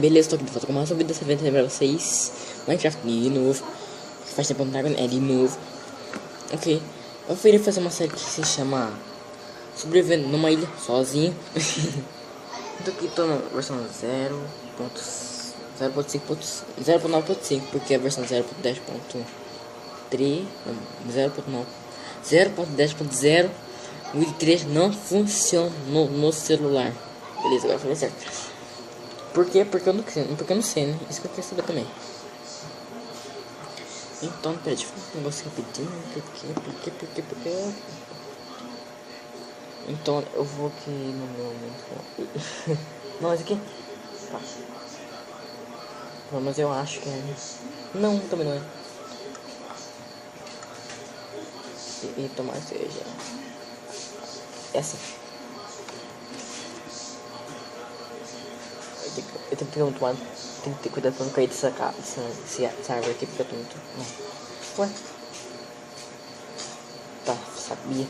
Beleza, tô aqui de volta com mais um vídeo dessa vez pra vocês. Minecraft de novo. Faz tempo que não tá de novo. Ok, eu queria fazer uma série que se chama Sobrevivendo numa ilha sozinho. Então aqui tô na versão 0.9.5, porque a versão 0.10.3 0.10.0 o 3 não funcionou no celular. Beleza, agora falei certo. Por quê? Porque eu não sei, né? Isso que eu quero saber também. Então, peraí, deixa eu fazer um negócio rapidinho. Por quê? Então, eu vou aqui no meu... Não, esse aqui? Tá. Não, mas eu acho que é... Não, também não é. E tomar cerveja. Essa. Eu tenho que ter muito lado. Tem que ter cuidado pra não cair dessa árvore aqui, porque eu tô muito... Não. Ué? Tá, sabia.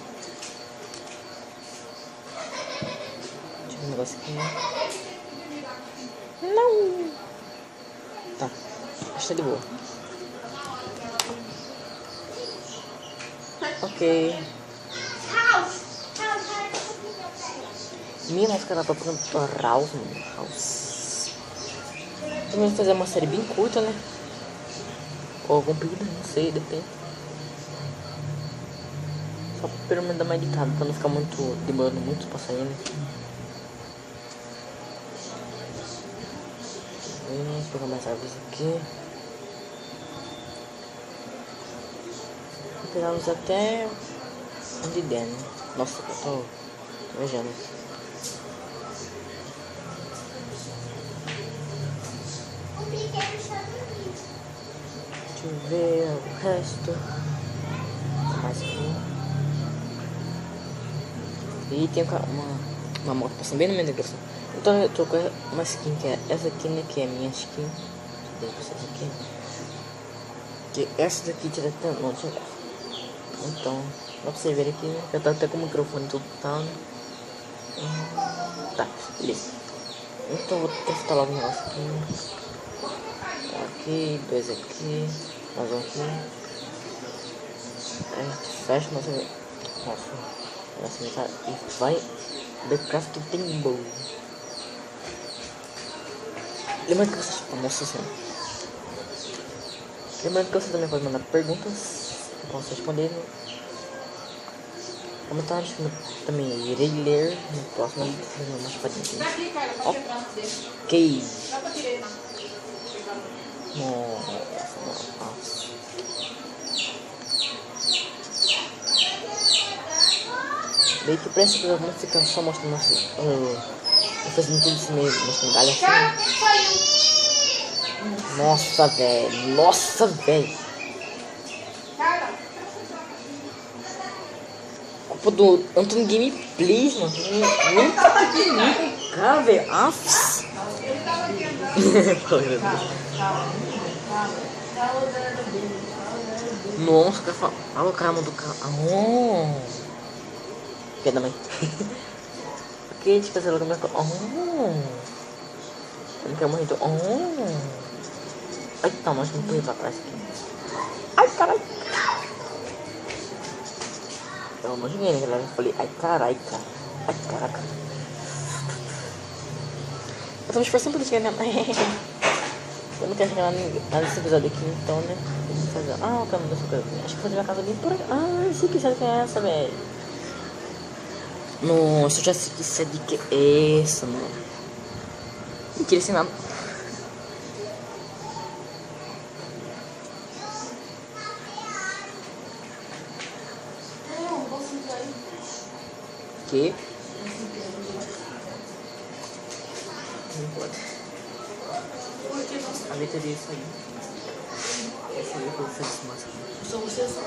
Deixa eu ver um negócio aqui. Não! Tá, acho que tá de boa. Ok. Minha máscara tá tocando House. Também fazer uma série bem curta, né? Ou comprida, não sei, depende. Só pra pelo menos dar uma editada, pra não ficar muito demorando muito pra sair, né? Vou pegar mais árvores aqui. Vou pegar-los até onde der, né? Nossa, eu tô vejando. Deixa eu ver o resto. Mais aqui. E tem uma moto passando bem no meio da gravação. Então eu tô com uma skin que é essa aqui, né? Que é a minha skin. Deixa eu vocês aqui. Que essa daqui tira até... Não, deixa eu ver. Então, dá pra vocês verem aqui, né? Já tá até com o microfone tudo tal, né? Tá, beleza. Então vou testar logo o negócio aqui. Aqui, dois aqui, mais um aqui. A gente fecha nossa metade e vai Minecraft Table. Lembrando que vocês... Nossa senhora. Lembrando que você também pode mandar perguntas que eu posso responder no comentários, que eu também irei ler no próximo vídeo. Mais padinho. Ok. Nossa. Meio que parece que vamos ficar só mostrando fazendo tudo isso mesmo, mostrando galha assim. Nossa, velho. Culpa do Antônio Gameplays, mano. Cara, velho. Afs. Nossa, cara, fala o cara mandou Filha da mãe. Ok, deixa eu fazer logo minha coisa. Eu não quero morrer. Ai, tá, mas não põe pra trás aqui. Ai, caralho. Eu não joguei, né, galera? Eu falei, ai, carai, cara. Ai, caraca. Eu tô me esforçando pra chegar na... Eu não quero chegar nada nesse episódio aqui, então, né? Vou fazer... Ah, o caminho da sua casa. Acho que vou fazer minha casa bem por aqui. Ah, sei que sabe que é essa, velho. Nossa, eu já sei que isso é de que é essa, mano. Não queria ensinar. Que? Não pode. A letra é isso aí. Essa aí eu vou fazer esse máximo. Só você só?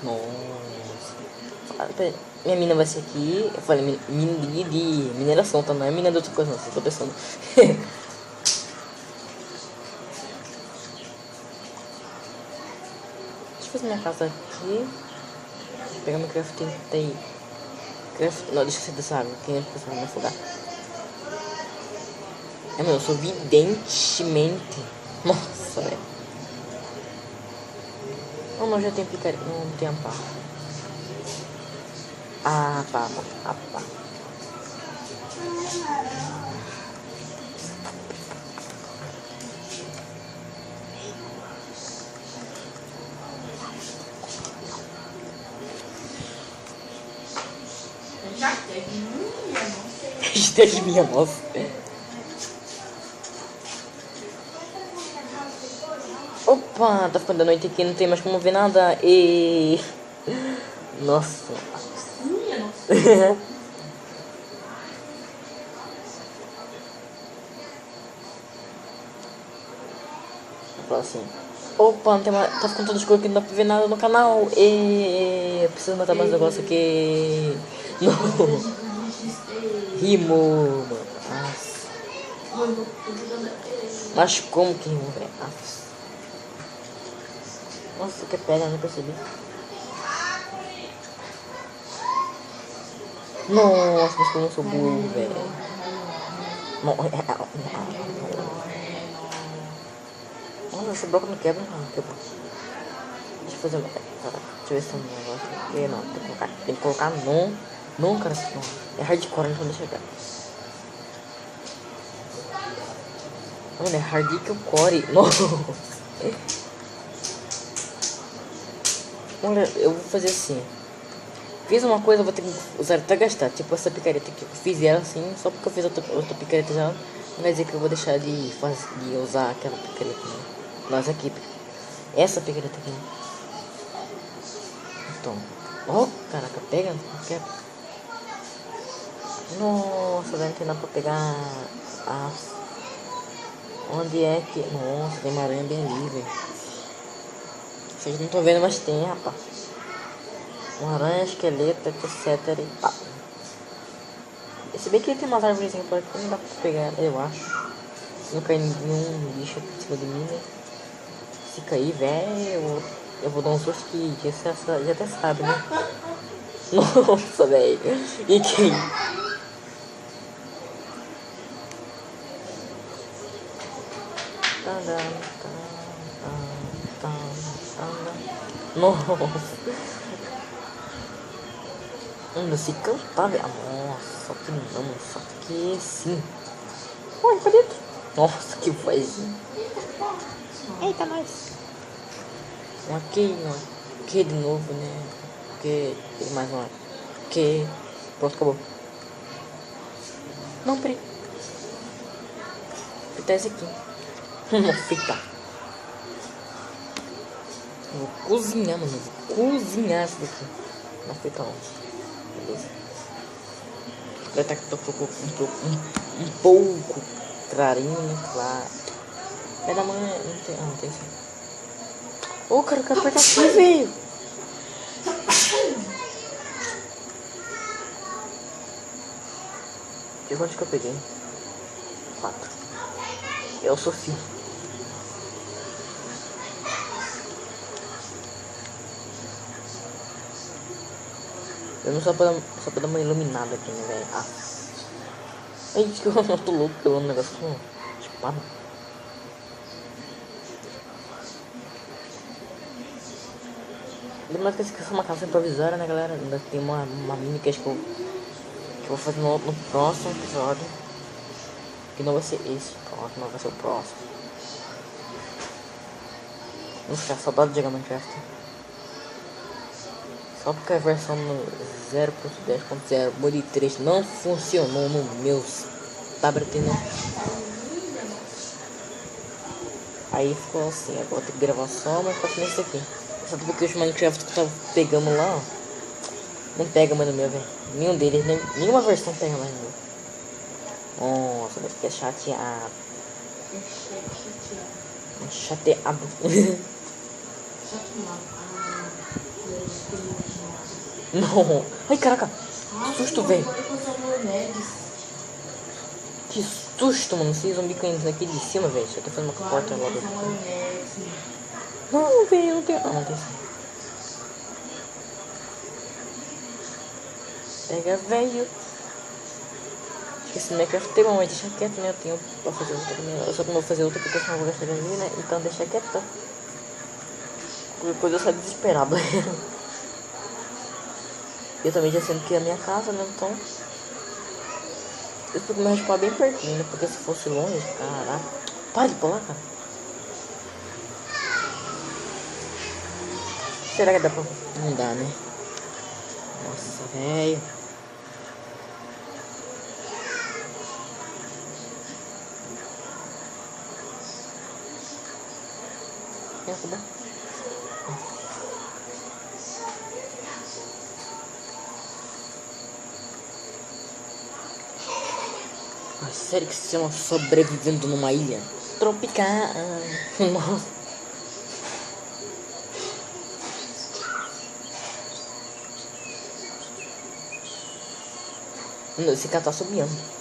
Nossa. Minha mina vai ser aqui. Eu falei mina de mineração, tá? Não é mina de outra coisa, não. Você tá pensando. Deixa eu fazer minha casa aqui. Vou pegar meu crafting. Não, deixa eu sair dessa água. Quem é que vai me afogar? É, meu, eu sou evidentemente. Nossa, velho. Não, já tem picareta. Não tem pá. Ah, pá. Ah, pá. Hashtag minha nossa. Opa, tá ficando da noite aqui, não tem mais como ver nada. E nossa. Fala assim. Opa, não tem mais, tá ficando tudo escuro aqui, não dá pra ver nada no canal. E preciso matar mais um negócio aqui. Não. Rimou, mano. Nossa. Mas como que rimou, velho? Nossa, que pega, não percebi. Nossa, mas como eu sou burro, velho. Nossa, esse bloco não quebra, não. Quebra. Deixa eu fazer uma. Deixa eu ver se tem um negócio aqui. Não, tem que colocar não. Não, cara, não. É hardcore, então deixa eu ver. Mano, é hardcore. Nossa. Olha, eu vou fazer assim. Fiz uma coisa, eu vou ter que usar até gastar. Tipo essa picareta aqui. Eu fiz ela assim, só porque eu fiz outra picareta já. Não quer dizer que eu vou deixar de usar aquela picareta, né? Mas aqui. Essa picareta aqui. Então. Ó, caraca, pega. Nossa, não tem nada pra pegar. Onde é que. Nossa, tem uma aranha bem ali, velho. Vocês não estão vendo, mas tem, rapaz. Uma aranha, esqueleto, etc. E pá. Se bem que tem umas árvores por aqui, não dá pra pegar, eu acho. Se não cair nenhum bicho aqui em cima de mim, né? Se cair, velho, eu vou dar um susto que você já até sabe, né? Nossa, velho. E quem? Nossa. Se cantar, velho. Nossa, que não, só que sim. Oi, pra dentro. Nossa, que vozinha. Eita, nós. Um aqui de novo, né? Porque tem mais um aqui. Pronto, acabou. Não, peraí. Fritar esse aqui. Vou fritar. Vou cozinhar, mano. Vou cozinhar esse daqui. Não fritar não. Beleza. Vai estar que um pouco clarinho, né? Claro. Vai da manhã. Não tem. Ah, não tem sim. Ô, cara, eu quero apertar aqui, velho. E quantos que eu peguei? 4. Eu sou filho. Eu não só pra dar uma iluminada aqui, né, velho? Ai, que eu tô louco pelo negócio com espada. Lembra que essa é uma casa improvisória, né, galera? Ainda tem uma mini que eu vou fazer no próximo episódio. Que não vai ser esse próximo, mas vai ser o próximo. Vamos ficar saudade de jogar Minecraft. Só porque a versão 0.10.0 Mod 3 não funcionou no meu tablet, né? Aí ficou assim, agora vou ter que gravar só, mas tá nesse aqui. Só porque os Minecraft que eu tava pegando lá, ó, não pega mais no meu, velho. Nenhum deles, nenhuma versão pega mais no meu. Nossa, vai ficar chateado. Chateado. Não. Ai, caraca. Que susto, velho. Que susto, mano. Esse zumbi caindo daqui de cima, velho. Só tô fazendo uma porta logo. Não, velho. Não tem. Não tem. Pega, velho. Porque esse Minecraft tem uma deixa quieto, né? Eu tenho pra fazer outra também. Eu só que não vou fazer outra porque eu não vou gastar gasolina, né? Então deixa quieto, tá? Qualquer coisa eu saio desesperado. Eu também já sendo que é a minha casa, né? Então eu fico me raspar bem pertinho, né? Porque se fosse longe, caraca. Para de pular, cara. Será que dá pra... Não dá, né? Nossa, velho. Acabou. Ah, sério que você é uma sobrevivendo numa ilha tropical? Nossa. Esse cara tá subindo.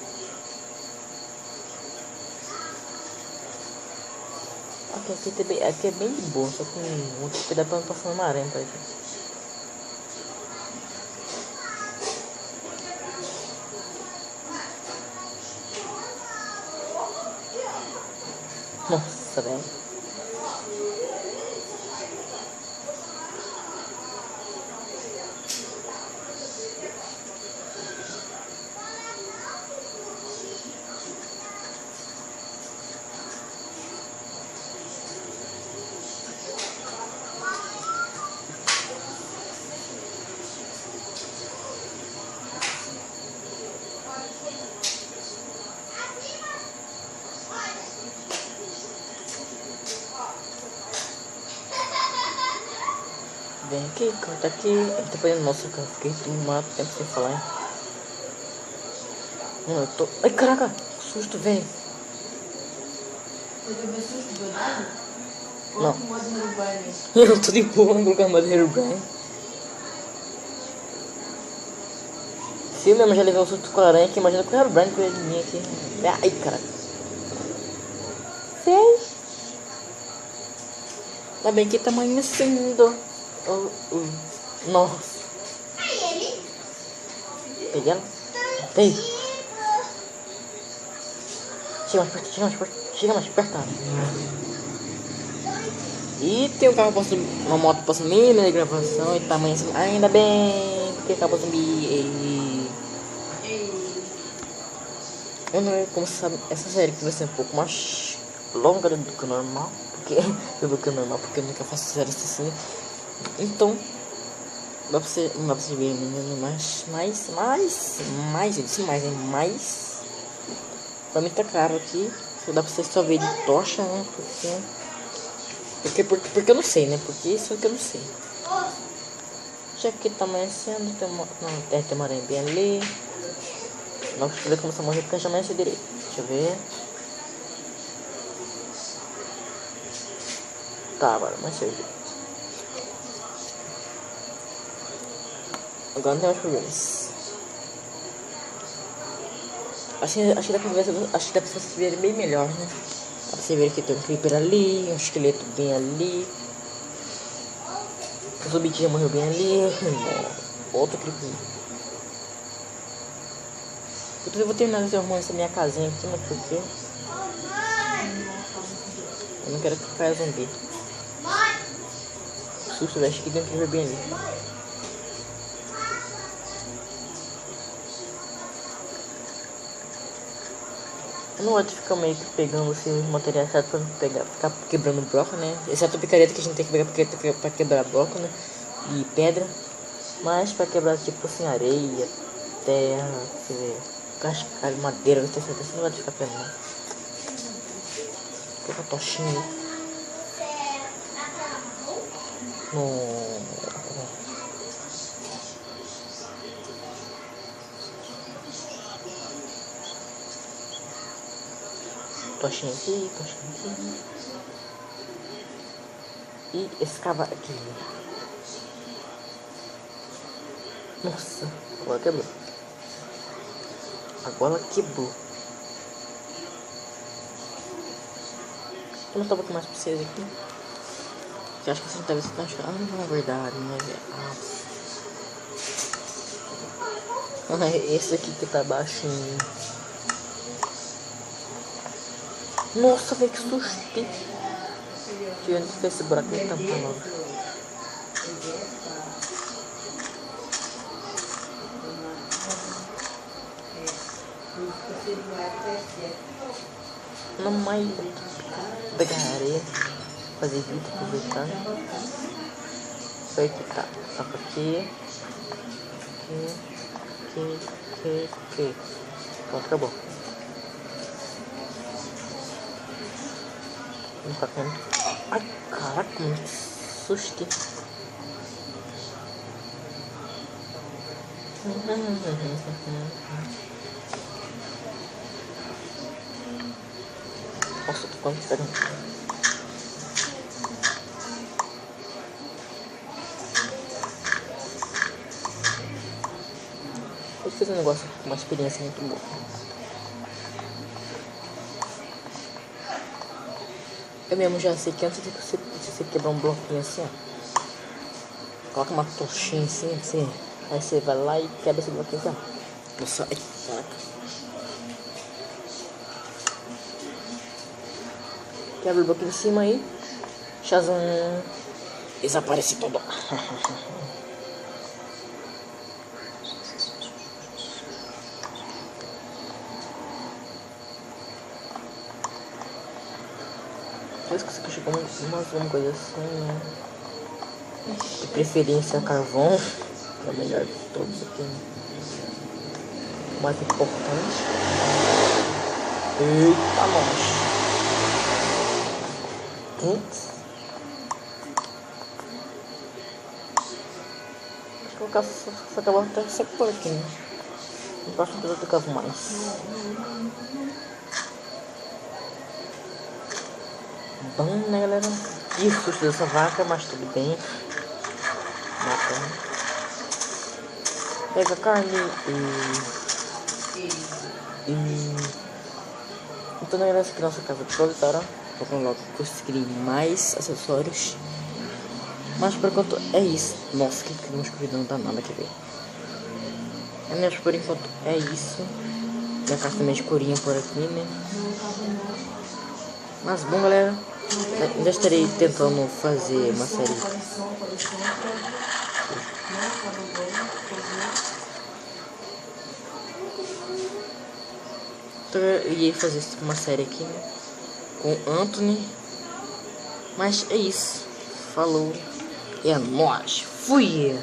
Aqui é bem de boa, só que vou ter que cuidar pra não passar uma aranha pra gente. Nossa, velho. Vem aqui, corta aqui. Ele tá fazendo, nossa, cara, fiquei um tempo sem falar, hein? Mano, eu tô... Ai, caraca, susto, velho. Você teve susto do nada? Não. Coloca o modo Herobrine. Eu tô de boa, vou colocar mais Herobrine. Se eu mesmo já levei um susto com a aranha aqui, imagina com o Herobrine com ele mim aqui. Ai, caraca. Sei. Ainda bem que tá amanhecendo. Nossa. Peguei ela? Peguei. Chega mais perto, chega mais perto, chega mais perto. E tem um carro passando, uma moto passando meio de gravação e tá amanhecendo. Ainda bem, porque acabou zumbi. Eu não sei como sabe, essa série que vai ser um pouco mais longa do que o normal. Porque porque eu nunca faço série assim. Então, dá pra você, não dá pra você ver menino, mais, eu disse mais, hein? Mais. Pra mim tá claro aqui. Dá pra você só ver de tocha, né? Porque eu não sei, né? Porque isso é que eu não sei. Já que tá amanhecendo, tem uma aranha bem ali. Logo que ele começa a morrer porque já amanhece direito. Deixa eu ver. Tá, agora amanheceu direito. Agora não tem mais problemas. Acho que dá pra vocês verem bem melhor, né? Dá pra você ver que tem um creeper ali, um esqueleto bem ali. O zumbi que já morreu bem ali. Outro creeper. Eu vou terminar de arrumar essa minha casinha aqui, mas por quê? Eu não quero que caia zumbi. Susto, acho que tem um creeper bem ali. Eu não gosto de ficar meio que pegando assim, os materiais certos pra não ficar quebrando bloco, né? Exceto a picareta que a gente tem que pegar pra quebrar bloco, né? E pedra. Mas pra quebrar tipo assim, areia, terra, você vê, cascalho, madeira, não tem certeza, não vai ficar pegando não. Coloca a tochinha. No... Tochinha aqui. E escava aqui. Nossa, agora quebrou. Vou mostrar um pouco mais pra vocês aqui. Eu acho que vocês devem estar achando. Ah, não é verdade, mas é. Esse aqui que tá baixinho. Nossa, velho, que susto. Que onde fica esse buraco de tampa logo. Na maio pegar areia, fazer vídeo, aproveitar. Só aí que tá. Toca aqui. Aqui. Pronto, acabou. Não tá vendo? Ai, caraca, mano, que susto. Nossa, tô quase pegando. Eu fiz um negócio, uma experiência muito boa. Eu mesmo já sei que antes de você quebrar um bloquinho assim, ó, coloca uma tochinha assim, aí você vai lá e quebra esse bloquinho assim, ó. Nossa, ai, caraca. Quebra o bloquinho em cima aí, Shazam, desaparece todo. Eu esqueci que chegou uma coisa assim, né? De preferência carvão, que é o melhor de todos aqui, né? O mais importante. Eita, longe. Acho que eu vou acabar até esse sector aqui, né? No próximo episódio eu cavo mais. Bom, né, galera? Isso, dessa vaca, mas tudo bem. Matando. Pega a carne então, galera, essa aqui é a nossa casa de proletária. Vou colocar conseguir mais acessórios. Mas por enquanto é isso. Nossa, que clima escuridão não dá nada, quer ver? Mas por enquanto é isso. Minha casa também é escurinha por aqui, né? Mas bom, galera, ainda estarei tentando fazer uma série. Então eu ia fazer uma série aqui, né, com Anthony. Mas é isso. Falou. É nóis. Fui!